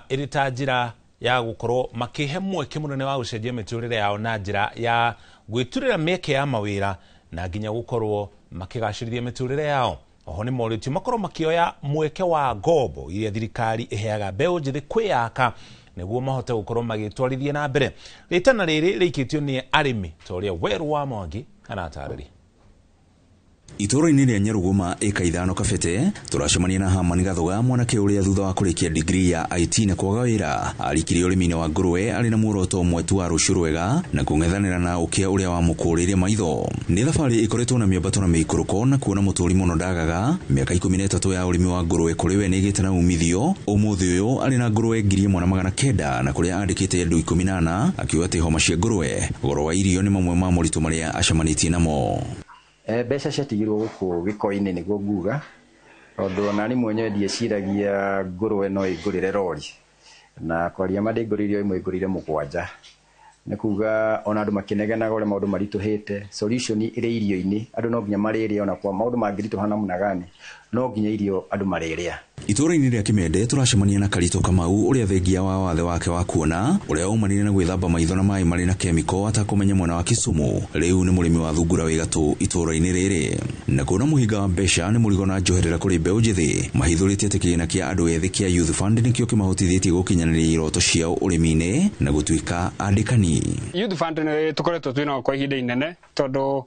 iri ta njira ya gukorwo makihe mweke munene wa gucenjia miturire yao na njira ya gwiturira meke ya mawira na nginya gukorwo makigacirithia miturire yao. Oho ni moritio makorwo makioya mweke wa ngombo iria thirikari iheaga mbeu njithi kwiyaka niguo mahote gukorwo magitwarithia na mbere. Ritana riri rikitio ni arimi toria Weru wa Mwangi anatarĩria. Itũũra-inĩ rĩa Nyaruguma ĩka 5 kabete turacemania na Hamani Gathuga mwanake ũrĩa thutha wa kũrĩkia degree ya IT na kwaga wĩra arikire ũrĩmi-inĩ wa ngũrwe arĩ na muoroto ũmwe tu wa rũciũ rwega na kũng'ethanĩra na ũkĩa ũrĩa wamũkũrĩire maitho. Nĩ thabarĩ ĩkoretwo na mĩambato na mĩikũrũko na kuona mũtũũri mũno ndagaga mĩaka 13 ya ũrĩmi wa ngũrwe kũrĩ we nĩgĩte na umithio. Ũmũthĩ ũyũ arĩ na ngũrwe 1,900 na kũrĩa andĩkĩte andũ 18 akiuga atĩ homa cia ngũrwe goro wa irio nĩ mamwe ma moritũ marĩa acemanĩtie namo. Mbeca ciatigirwo gũkũ gĩko-inĩ nĩguo nguga tondũ ona ni mwenyewe ndieciragia ngũrwe no ĩngũrĩre rori na kwaria ma ndĩngũrĩire ĩmwe ĩngũrĩire 7 nĩ kuga ona andũ makĩnegenaga ũrĩa maũndũ maritũhĩte solution ĩrĩ irio-inĩ andũ no nginya marĩrĩa ona kwa maũndũ mangĩritũha namna gani no nginya irio andũ marĩrĩa. Itũũra-inĩ rĩa Kimende turacemania na Karito Kamau ũrĩa thengia wa wathe wake wa kuona ũrĩa umanire na gwĩthamba maitho na maĩ marĩ na kemiko atakũmenya mwena wa Kisumu. Rĩu nĩ mũrĩmi wa thungura wĩ gatũ itũũra-inĩ rĩrĩ na kuona mũhinga wa mbeca nĩ mũrigo na njoherera kũrĩ mbeũ njĩthĩ mahithũrĩtie atĩ kĩgĩna kĩa andũ ethĩ kĩa Youth Fund nĩkĩo kĩmahotithĩtie gũkinyanĩria iroto ciao ũrĩmi-inĩ na gũtuĩka andĩkani. Youth Fund nĩ tũkoretwo twĩna kwa ihinda inene tondũ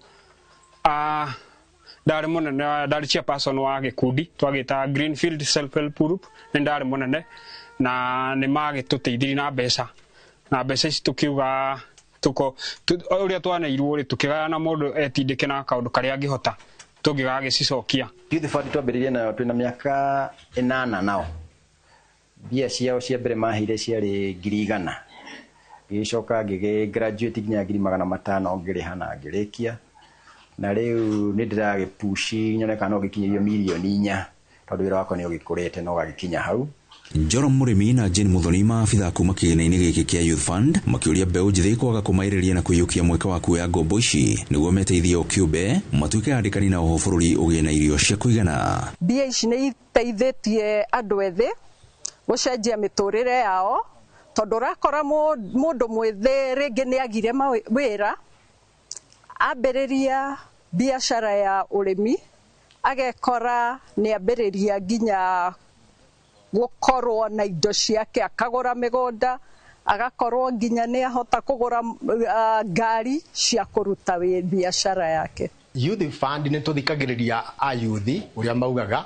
ndari munene ndari chairperson wa gikundi twagita Greenfield Self Help Group ni ndari munene na ni magituteithirie na mbeca ici tukiuga uria twaneirwo ri tukigana mundu etindike na kaundu karia angihota tungiga gicicokia. Youth Fund twambĩrĩirie nayo twĩna mĩaka 8 nao bia ciao cia mbere mahire ciarĩ 100,000 gicoka graduate nginya 500 ngĩrĩha na ngĩrĩkia na rĩu nĩ ndĩragĩpushi nyoneka no gĩkinyĩrio milioni 4 tondũ wĩra wakwa nĩ ũgĩkũrĩte no gagĩkinya hau. Joram Mũrĩmi na Jane Muthoni maabitha kuma kĩgĩna-inĩ gĩkĩ kĩa Youth Fund makĩũria mbeũ njĩthĩ kwaga kũmaĩrĩria na kũiyũkia mweke wa kuoya ngombo ici nĩguo meteithie o kĩũmbe matuĩke andĩkani na oho bũrũri ũgĩe na irio cia kũigana. Mbia ici nĩ iteithĩtie andũ ethĩ gũcenjia mĩtũrĩre yao tondũ ũrakora mũndũ mwĩthĩ rĩngĩ nĩ agire wĩra ambĩrĩria biashara ya ũrĩmi agekora nĩ ambĩrĩria nginya gũkorwo na indo ciake akagũra mĩgũnda agakorwo nginya nĩ ahota kũgũra ngari cia kũruta biashara yake. Youth Fund nĩ tũthikagĩrĩria ayuthi ũrĩa maugaga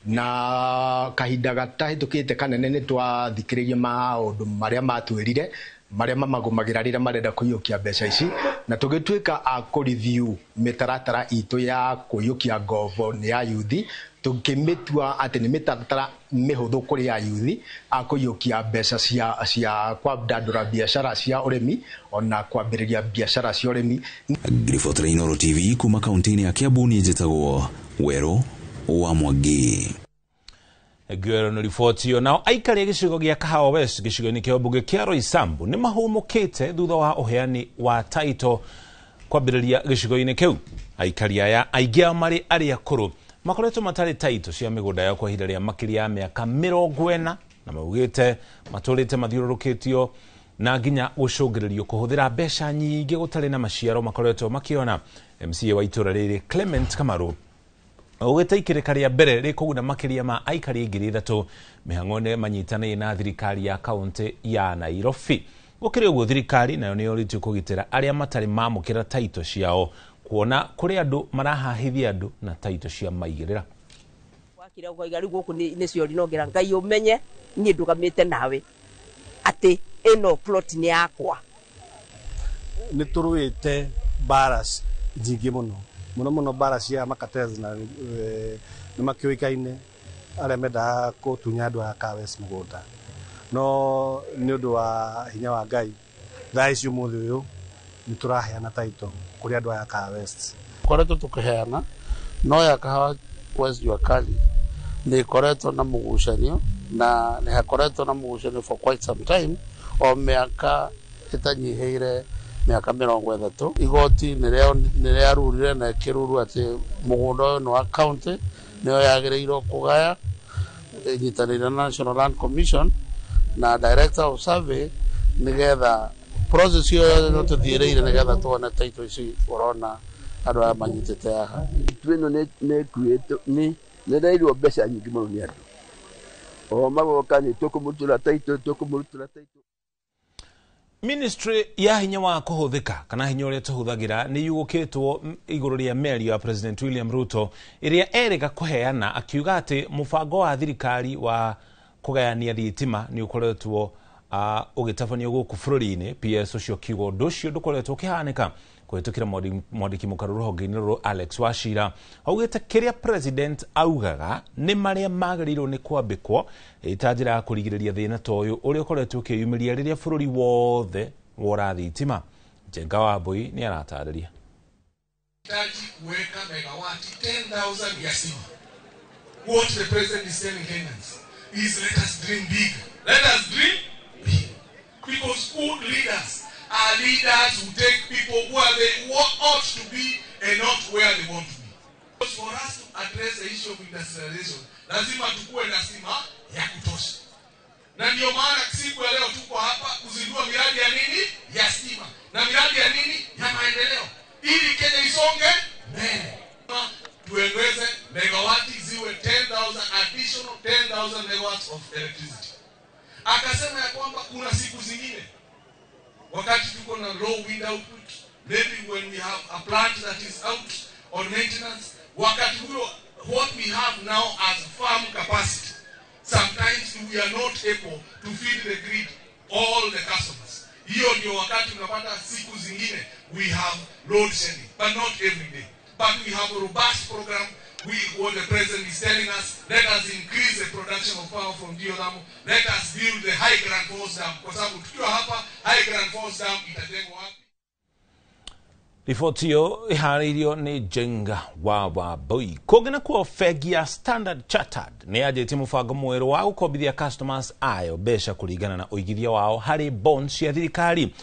na kahinda gatahĩtũkĩte kanene nĩ twathikĩrĩirie maũndũ marĩa matwĩrire marĩa mamagũmagĩra rĩrĩa marenda kũiyũkia mbeca ici na tũgĩtuĩka a kũ-review mĩtaratara itũ ya kũiyũkia ngombo nĩ ya yuthi tũkĩmĩtua atĩ nĩ mĩtaratara mĩhũthũ kũrĩ ya yuthi a kũiyũkia mbeca cia kwandandũra biashara cia ũrĩmi ona kwambĩrĩria biashara cia ũrĩmi. Riboti ya Inooro TV kuma kaunti-inĩ ya Kiambu nĩ njĩtagwo Wero wa Mwangi. Gwero no riboti yo nao aikari gĩcigo gĩa Kahawa West gĩcigo-inĩ kĩa mbunge kĩa Roysambu nĩ mahũmũkĩte thutha wa ũheani wa taito kwambĩrĩria gĩcigo-inĩ kĩu. Aikari aya aingĩ ao marĩ arĩa akũrũ makoretwo matarĩ taito cia mĩgũnda yao kwa ihinda rĩa makĩria ya mĩaka 40 na maugĩte matũrĩte mathiũrũrũkĩtio na nginya gũcũngĩrĩrio kũhũthĩra mbeca nyingĩ gũtarĩ na maciaro makoretwo makĩona. MCA wa itũra rĩrĩ Clement Kamaru ugĩte ikĩrĩka rĩa mbere rĩkũguna makĩria ma aikari 3,000 mĩhang'o-inĩ manyitanĩire na thirikari ya kaunti ya Nairobi. Gũkĩrĩ ũguo thirikari nayo nĩ yũrĩtio kũgitĩra arĩa matarĩ mamũkĩra taito ciao kuona kũrĩ andũ marahahithia andũ na taito cia maigĩrĩra. Wakira ũkoiga rĩu gũkũ nĩ ciori nongera Ngai ũmenye niĩ ndũgamĩte nawe atĩ ĩno plot nĩ yakwa. Nĩ tũrũĩte baras nyingĩ mũno bara cia makatezi na nĩ makĩũĩkaine arĩa mendaga kũtunya andũ a Kawes mũgũnda no nĩ ũndũ wa hinya wa Ngai thaa ici ũmũthĩ ũyũ nĩ tũraheana taito kũrĩ andũ a Kawes. Koretwo tũkĩheana no ya Kahawa West Jua Kali nĩ koretwo na mũgucanio na nĩ hakoretwo na mũgucanio for quite some time o mĩaka ĩtanyihĩire miaka 30. Igoti nĩrĩarurire na ĩkĩruru atĩ mũgũnda ũyũ nĩ wa county nĩyo yagĩrĩirwo kũgaya ĩnyitanĩire na National Land Commission na Director of Survey nĩgetha process ĩyo no tũthiĩrĩire nĩgetha tuone taito ici ũrona andũ aya manyitĩte haha. Ĩno nĩ nĩrĩirwo mbeca nyingĩ mũno nĩ andũ o magoka nĩ tũkũmũrutĩra taito. Ministry ya hinya wa kuhuthika kana hinya uria tuhuthagira ni yugukitwo iguru ria meri ya President William Ruto iria erika kuheana akiuga ati mubango wa thirikari wa kugayania thitima ni ukoretwo ugitafanio guku bururi-ini. PS ucio kiugo nducio ndukoretwo kihanika kuhitukira mwandiki mukaru ruhonge-ini ruru Alex Wachira augite kiria president augaga ni maria magĩrĩirwo ni kwambikwo ita njira ya kurigiriria thina toyu uria ukoretwo ukiyumiria riria bururi wothe wora thitima. Jenga Wambui ni aratariria. Taji kuweka megawati 10,000 ya stima. What the president is telling Kenyans is let us dream big. Let us dream big. Because good leaders are leaders who take people where they ought to be and not where they want to be. Because for us to address the issue of industrialization, lazima tukue na stima ya kutosha. Na ndio maana siku ya leo tuko hapa kuzindua miradi ya nini? Ya stima. Na miradi ya nini? Ya maendeleo. Ili Kenya isonge mbele. Tuongeze megawati ziwe 10,000 additional 10,000 megawatts of electricity. Akasema ya kwamba kuna siku zingine wakati tuko na low wind output, maybe when we have a plant that is out on maintenance, wakati huo what we have now as farm capacity, sometimes we are not able to feed the grid all the customers. Hiyo ndio wakati unapata siku zingine we have load shedding, but not every day. But we have a robust program. What the president is telling us, let us increase the production of power from Dioramu. Let us build the High Grand Falls Dam. Kwa sababu tukiwa hapa High Grand Falls Dam itajengwa wapi? Ripoti yo iharirio ni Jenga Wambui. Kugena kwa fegi ya Standard Chartered ni ajeti mubango mweru wa gukobithia customers ayo besha kuringana na uigithia wao hari bonds ya thirikari.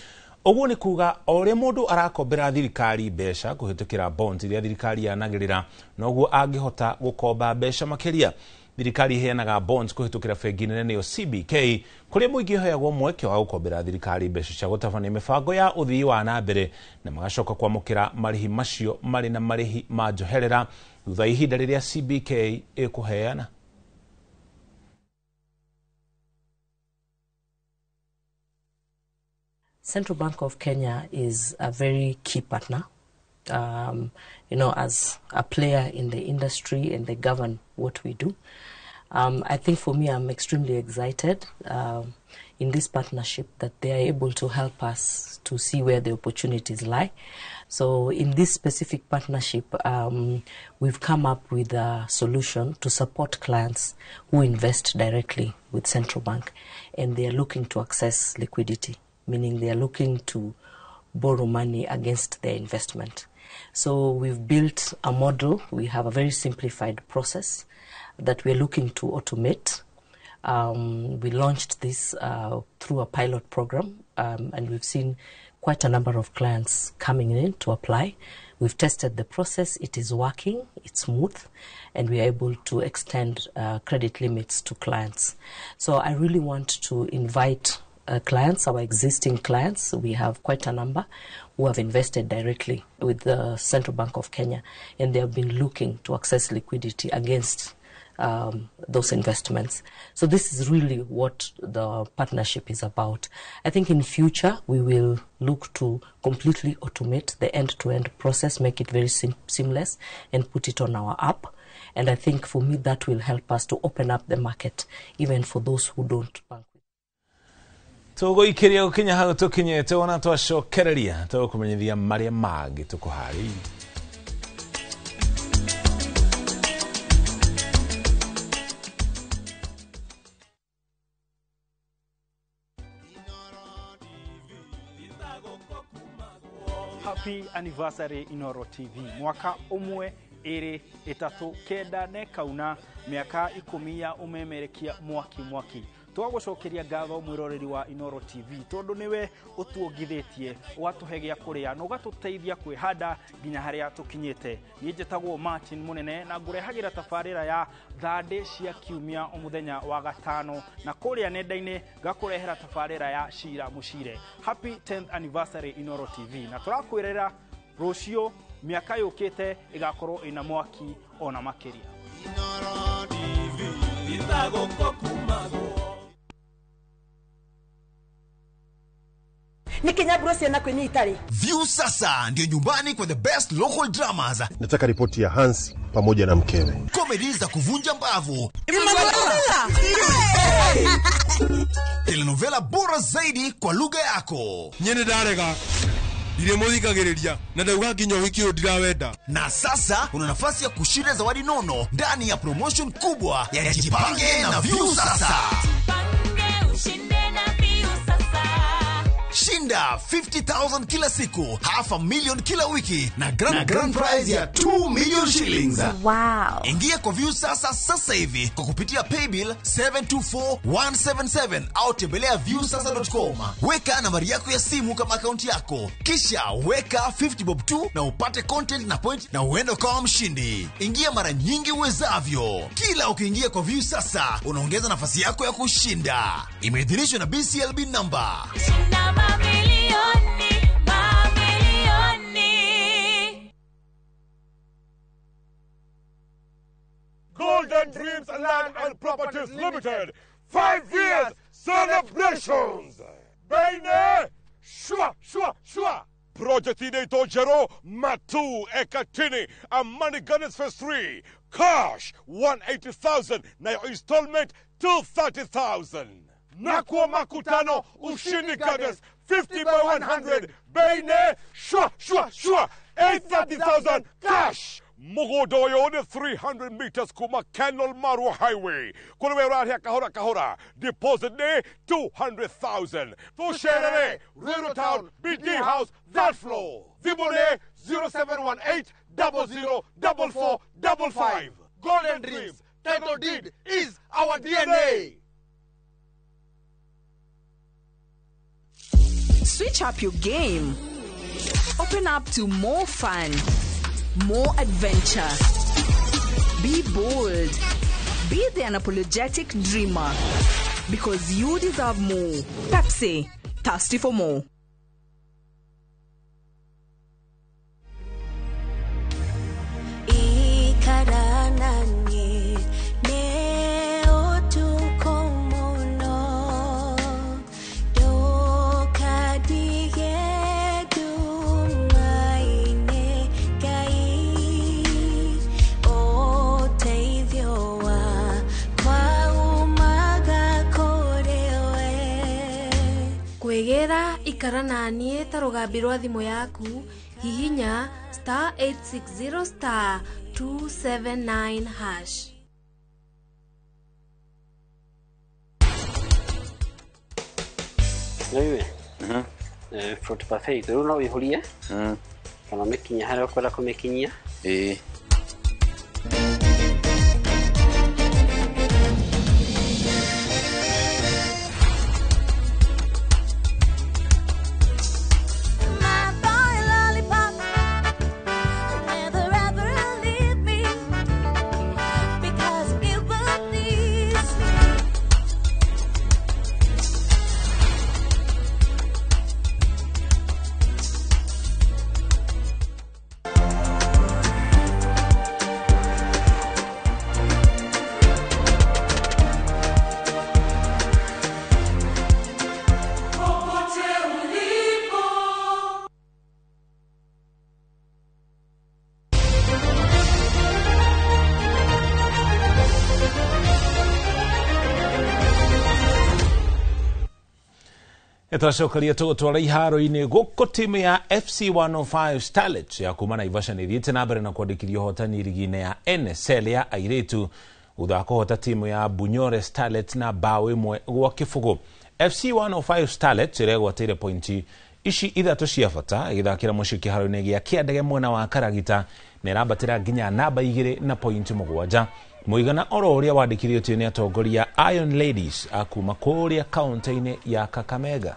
Oguo ni kuga ore mundu arakombera thirikari besha kuhitukira bonds iria thirikari yanagirira noguo angihota gukomba besha makiria. Thirikari iheanaga bonds kuhitukira bengi nene niyo CBK kuria muingi hoyagwo mweke wa gukombera thirikari besha cia gutabania mibango ya uthii wa na mbere na magacoka kwamukira marihi macio mari na marihi ma njoherera thutha ihinda riria CBK ikuheana. Central Bank of Kenya is a very key partner, as a player in the industry, and they govern what we do. I think for me, I'm extremely excited in this partnership that they are able to help us to see where the opportunities lie. So in this specific partnership, we've come up with a solution to support clients who invest directly with Central Bank, and they are looking to access liquidity, meaning they are looking to borrow money against their investment. So we've built a model. We have a very simplified process that we're looking to automate. We launched this through a pilot program, and we've seen quite a number of clients coming in to apply. We've tested the process. It is working. It's smooth, and we are able to extend credit limits to clients. So I really want to invite clients, our existing clients. We have quite a number who have invested directly with the Central Bank of Kenya, and they have been looking to access liquidity against those investments. So this is really what the partnership is about. I think in future we will look to completely automate the end-to-end process, make it very seamless, and put it on our app. And I think for me that will help us to open up the market even for those who don't bank. Togo ikiria gukinya hau tukinyete wona twacokereria tukumenyithia maria mangi tukuhari. Happy anniversary Inoro TV. Mwaka umwe iri itatu kenda ne kauna miaka 10 ya umemerekia mwaki. Twagucokeria ngatho mwiroreri wa Inoro TV tondu niwe utuongithĩtie watuhegia kuria no gatuteithia kwihanda nginya haria tukinyete. Ni njitagwo Martin Munene na ngurehagira tafarira ya thande cia kiumia umuthenya wa gatano na kuria nenda-ini gakurehera tafarira ya Shira Mushire. Happy 10th anniversary Inoro TV na turakwirera rucio miaka yukite igakorwo ina mwaki ona makiria. Inoro TV itago kokumago. nikinyaburo ciana kwinyitari. View sasa ndio nyumbani kwa the best local dramas. Nataka ripoti ya Hansi pamoja na mkewe. Comedy za kuvunja mbavu. Telenovela bora zaidi kwa lugha yako. Nyene darega. Dire muthikagiriria na ndauga nginya wiki ndirawenda. Na sasa una nafasi ya kushinda zawadi nono ndani ya promotion kubwa ya Jipange na View sasa. Shinda 50,000 kila siku, $500,000 kila wiki na grand prize ya 2 million shillings. Wow. Ingia kwa View sasa hivi kwa kupitia paybill 724177 au tembelea viewsasa.com. Weka nambari yako ya simu kama akaunti yako, kisha weka 50 bob tu na upate content na point na uende kwa mshindi. Ingia mara nyingi uwezavyo. Kila ukiingia kwa View sasa unaongeza nafasi yako ya kushinda. Imeidhinishwa na BCLB number. Golden Dreams Land and Properties Limited, 5 years celebrations. Baine, shua. Project Ineto Jero, Matu, Ekatini, and Money Gunners Phase 3. Cash, 180,000. Now installment, 230,000. Nakwa Makutano, Ushini Gunners, 50 by 100. Baine, shua. 830,000 cash. Mogodoyo on 300 meters Kuma Canal Maru Highway. Kulewe right here kahora. Deposit ne 200,000. To share Rural Town, BD House, that floor. Vibone 0718 004455. Golden Dreams, title deed is our DNA. Switch up your game. Open up to more fun. More adventure. Be bold. Be the unapologetic dreamer. Because you deserve more. Pepsi, thirsty for more. Kwegera ikara nanie ta rugambi rwa thimu yaku hihinya *860 *279#. Wewe fruit parfait rero no wihurie kana mekinya hari okora kumekinyia Twacokeria tugutwara iharo-ini guku timu ya FC 105 Starlets ya kuma Naivasha nithiite na mbere na kwandikithia hotani ligi-ini ya NSL ya airitu thutha wa kuhota timu ya Bunyore Starlets na bao imwe gwa kibugu. FC 105 Starlets iregwateire pointi ici ithatu cia bata igithakira muciĩ kĩharo-inĩ gĩa Kĩandege mwena wa Karagita na ĩrambatĩra nginya namba 2 na pointi 7. Muigana oro uria wandikithĩtio nĩ atongoria Iron Ladies akuma kũrĩa kaunti-inĩ ya Kakamega.